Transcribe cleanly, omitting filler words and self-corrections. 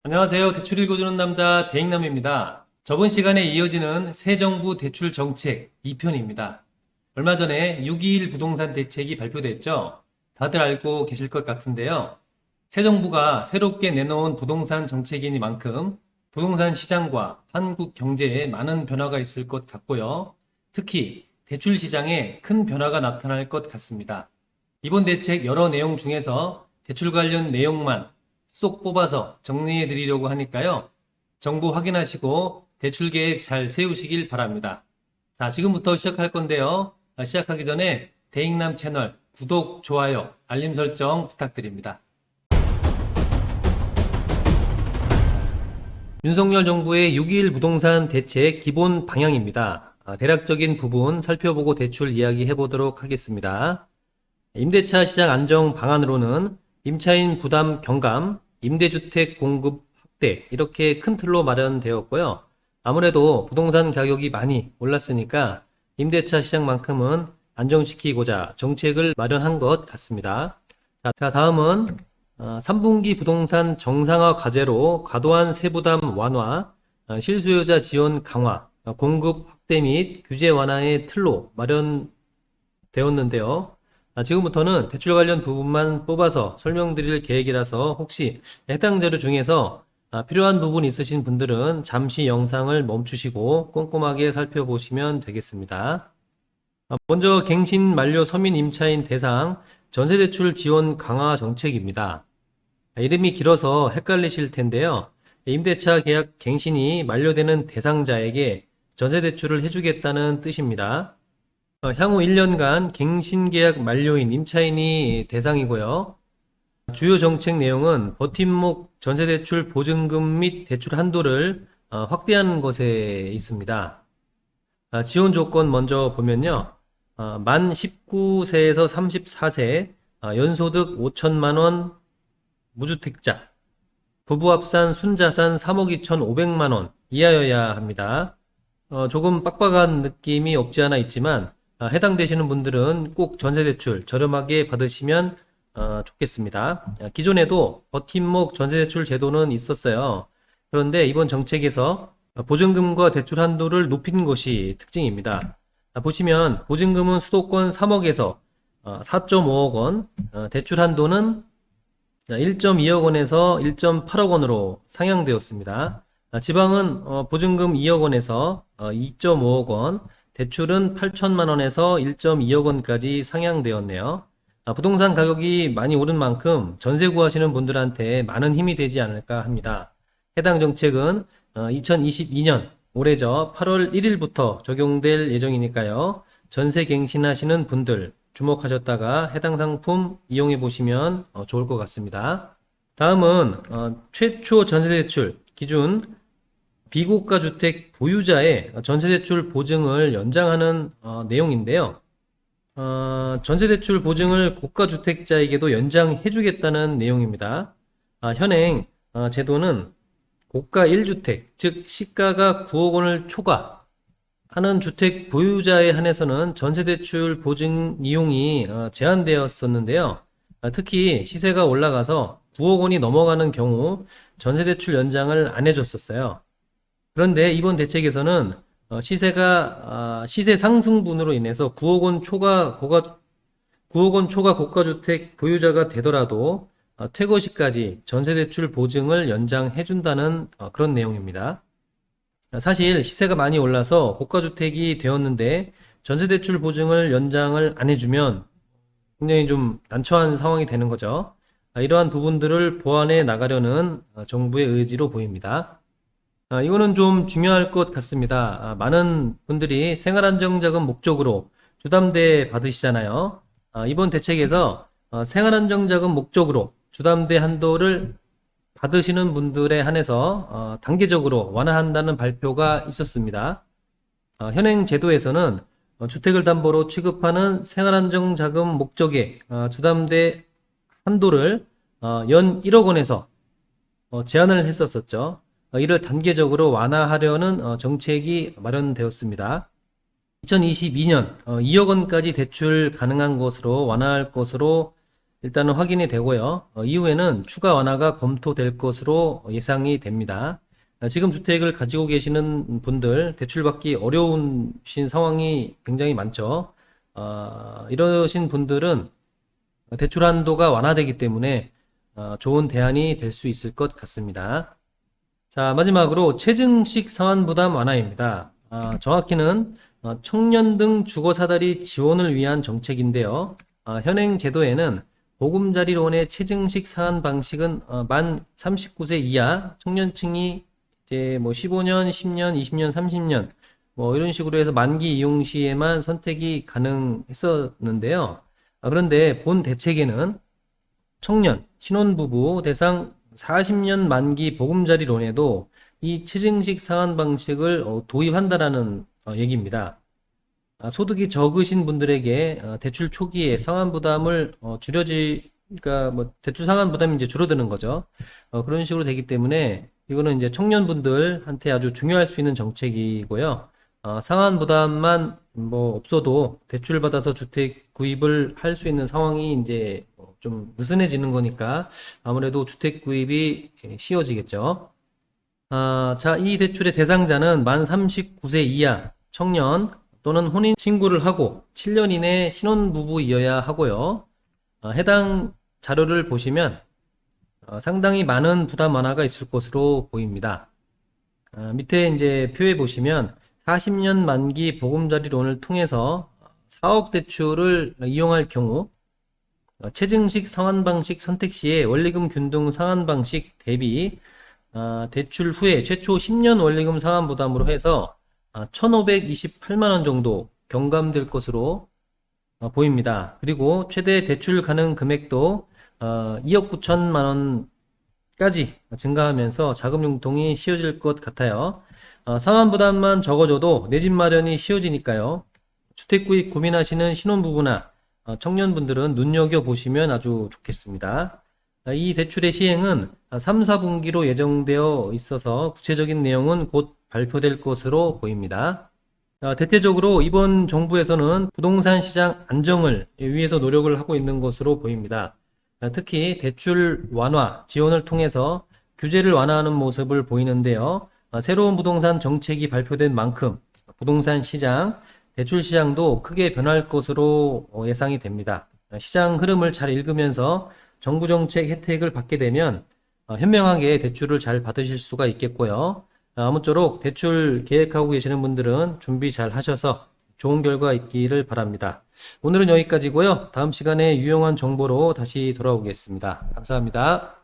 안녕하세요. 대출 읽어주는 남자 대익남입니다. 저번 시간에 이어지는 새 정부 대출 정책 2편입니다. 얼마 전에 6.21 부동산 대책이 발표됐죠. 다들 알고 계실 것 같은데요. 새 정부가 새롭게 내놓은 부동산 정책이니만큼 부동산 시장과 한국 경제에 많은 변화가 있을 것 같고요. 특히 대출 시장에 큰 변화가 나타날 것 같습니다. 이번 대책 여러 내용 중에서 대출 관련 내용만 쏙 뽑아서 정리해 드리려고 하니까요. 정보 확인하시고 대출 계획 잘 세우시길 바랍니다. 자, 지금부터 시작할 건데요. 시작하기 전에 대익남 채널 구독, 좋아요, 알림 설정 부탁드립니다. 윤석열 정부의 6.21 부동산 대책 기본 방향입니다. 대략적인 부분 살펴보고 대출 이야기해 보도록 하겠습니다. 임대차 시장 안정 방안으로는 임차인 부담 경감, 임대주택 공급 확대 이렇게 큰 틀로 마련되었고요. 아무래도 부동산 가격이 많이 올랐으니까 임대차 시장만큼은 안정시키고자 정책을 마련한 것 같습니다. 자, 다음은 3분기 부동산 정상화 과제로 과도한 세부담 완화, 실수요자 지원 강화, 공급 확대 및 규제 완화의 틀로 마련되었는데요. 지금부터는 대출 관련 부분만 뽑아서 설명드릴 계획이라서 혹시 해당 자료 중에서 필요한 부분 있으신 분들은 잠시 영상을 멈추시고 꼼꼼하게 살펴보시면 되겠습니다. 먼저 갱신 만료 서민 임차인 대상 전세대출 지원 강화 정책입니다. 이름이 길어서 헷갈리실 텐데요. 임대차 계약 갱신이 만료되는 대상자에게 전세대출을 해주겠다는 뜻입니다. 향후 1년간 갱신계약 만료인 임차인이 대상이고요. 주요 정책 내용은 버팀목 전세대출 보증금 및 대출 한도를 확대하는 것에 있습니다. 지원 조건 먼저 보면요. 만 19세에서 34세, 연소득 5천만원 무주택자, 부부 합산 순자산 3억 2,500만원 이하여야 합니다. 조금 빡빡한 느낌이 없지 않아 있지만 해당되시는 분들은 꼭 전세대출 저렴하게 받으시면 좋겠습니다. 기존에도 버팀목 전세대출 제도는 있었어요. 그런데 이번 정책에서 보증금과 대출 한도를 높인 것이 특징입니다. 보시면 보증금은 수도권 3억에서 4.5억 원, 대출 한도는 1.2억 원에서 1.8억 원으로 상향되었습니다. 지방은 보증금 2억 원에서 2.5억 원, 대출은 8천만 원에서 1.2억 원까지 상향되었네요. 부동산 가격이 많이 오른 만큼 전세 구하시는 분들한테 많은 힘이 되지 않을까 합니다. 해당 정책은 2022년 올해죠. 8월 1일부터 적용될 예정이니까요. 전세 갱신하시는 분들 주목하셨다가 해당 상품 이용해 보시면 좋을 것 같습니다. 다음은 최초 전세대출 기준 비고가 주택 보유자의 전세대출 보증을 연장하는 내용인데요. 전세대출 보증을 고가주택자에게도 연장해주겠다는 내용입니다. 현행 제도는 고가 1주택, 즉 시가가 9억 원을 초과하는 주택 보유자에 한해서는 전세대출 보증 이용이 제한되었었는데요. 특히 시세가 올라가서 9억 원이 넘어가는 경우 전세대출 연장을 안 해줬었어요. 그런데 이번 대책에서는 시세 상승분으로 인해서 9억 원 초과 고가주택 보유자가 되더라도 퇴거 시까지 전세대출 보증을 연장해준다는 그런 내용입니다. 사실 시세가 많이 올라서 고가주택이 되었는데 전세대출 보증을 연장을 안 해주면 굉장히 좀 난처한 상황이 되는 거죠. 이러한 부분들을 보완해 나가려는 정부의 의지로 보입니다. 이거는 좀 중요할 것 같습니다. 많은 분들이 생활안정자금 목적으로 주담대 받으시잖아요. 이번 대책에서 생활안정자금 목적으로 주담대 한도를 받으시는 분들에 한해서 단계적으로 완화한다는 발표가 있었습니다. 현행 제도에서는 주택을 담보로 취급하는 생활안정자금 목적의 주담대 한도를 연 1억 원에서 제한을 했었었죠. 이를 단계적으로 완화하려는 정책이 마련되었습니다. 2022년 2억 원까지 대출 가능한 것으로 완화할 것으로 일단은 확인이 되고요. 이후에는 추가 완화가 검토될 것으로 예상이 됩니다. 지금 주택을 가지고 계시는 분들 대출받기 어려우신 상황이 굉장히 많죠. 이러신 분들은 대출 한도가 완화되기 때문에 좋은 대안이 될 수 있을 것 같습니다. 자, 마지막으로 체증식 상환부담 완화입니다. 정확히는 청년 등 주거사다리 지원을 위한 정책인데요. 현행 제도에는 보금자리론의 체증식 상환 방식은 만 39세 이하 청년층이 이제 뭐 15년, 10년, 20년, 30년 뭐 이런 식으로 해서 만기 이용 시에만 선택이 가능했었는데요. 그런데 본 대책에는 청년, 신혼부부 대상 40년 만기 보금자리론에도 이 체증식 상환 방식을 도입한다라는 얘기입니다. 소득이 적으신 분들에게 대출 초기에 상환 부담을 그러니까 뭐 대출 상환 부담이 이제 줄어드는 거죠. 그런 식으로 되기 때문에 이거는 이제 청년분들한테 아주 중요할 수 있는 정책이고요. 상환 부담만 뭐 없어도 대출 받아서 주택 구입을 할 수 있는 상황이 이제 좀 느슨해지는 거니까 아무래도 주택 구입이 쉬워지겠죠. 자, 이 대출의 대상자는 만 39세 이하 청년 또는 혼인 신고를 하고 7년 이내 신혼부부이어야 하고요. 해당 자료를 보시면 상당히 많은 부담 완화가 있을 것으로 보입니다. 밑에 이제 표에 보시면 40년 만기 보금자리론을 통해서 4억 대출을 이용할 경우 체증식 상환 방식 선택 시에 원리금 균등 상환 방식 대비 대출 후에 최초 10년 원리금 상환 부담으로 해서 1,528만 원 정도 경감될 것으로 보입니다. 그리고 최대 대출 가능 금액도 2억 9천만 원까지 증가하면서 자금 융통이 쉬워질 것 같아요. 상환 부담만 적어줘도 내 집 마련이 쉬워지니까요. 주택 구입 고민하시는 신혼부부나 청년분들은 눈여겨보시면 아주 좋겠습니다. 이 대출의 시행은 3, 4분기로 예정되어 있어서 구체적인 내용은 곧 발표될 것으로 보입니다. 대체적으로 이번 정부에서는 부동산 시장 안정을 위해서 노력을 하고 있는 것으로 보입니다. 특히 대출 완화, 지원을 통해서 규제를 완화하는 모습을 보이는데요. 새로운 부동산 정책이 발표된 만큼 부동산 시장, 대출 시장도 크게 변할 것으로 예상이 됩니다. 시장 흐름을 잘 읽으면서 정부 정책 혜택을 받게 되면 현명하게 대출을 잘 받으실 수가 있겠고요. 아무쪼록 대출 계획하고 계시는 분들은 준비 잘 하셔서 좋은 결과 있기를 바랍니다. 오늘은 여기까지고요. 다음 시간에 유용한 정보로 다시 돌아오겠습니다. 감사합니다.